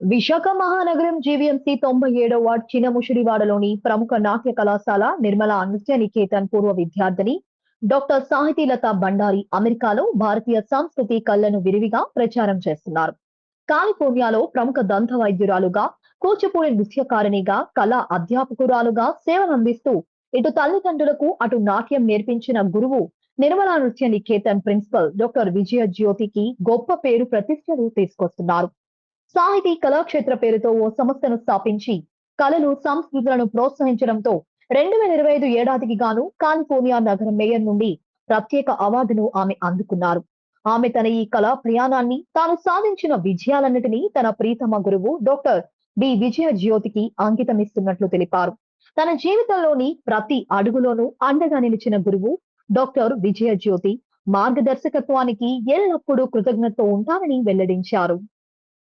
విశాఖ మహానగరం GVMC 97వ ward చినముషిడివాడలోని ప్రముఖ నాట్య కళాశాల నిర్మల నృత్య నికేతన్ పూర్వ విద్యార్థిని డాక్టర్ సాహితీలత బండారి అమెరికాలో భారతీయ సంస్కృతి కళలను విరివిగా ప్రచారం చేస్తున్నారు. కాలిఫోర్నియాలో ప్రముఖ దంత వైద్యురాలుగా, కూచిపూడి నృత్యకారిణిగా, కళా అధ్యాపకురాలుగా సేవలందిస్తూ ఇటు తల్లిదండ్రులకు అటు నాట్యం నేర్పించిన గురువు నిర్మల నృత్య నికేతన్ ప్రిన్సిపల్ డాక్టర్ విజయ జ్యోతికి గొప్ప పేరు ప్రతిష్టలు తీసుకొస్తున్నారు. సాహితీ కళాక్షేత్ర పేరుతో ఓ సంస్థను స్థాపించి కళలు, సంస్కృతులను ప్రోత్సహించడంతో 2025 ఏడాదికి గాను కాలిఫోర్నియా నగర మేయర్ నుండి ప్రత్యేక అవార్డును ఆమె అందుకున్నారు. ఆమె తన ఈ కళా ప్రయాణాన్ని, తాను సాధించిన విజయాలన్నిటినీ తన ప్రీతమ గురువు డాక్టర్ విజయ జ్యోతికి అంకితమిస్తున్నట్లు తెలిపారు. తన జీవితంలోని ప్రతి అడుగులోనూ అండగా నిలిచిన గురువు డాక్టర్ విజయ జ్యోతి మార్గదర్శకత్వానికి ఎల్లప్పుడూ కృతజ్ఞతతో ఉంటానని వెల్లడించారు.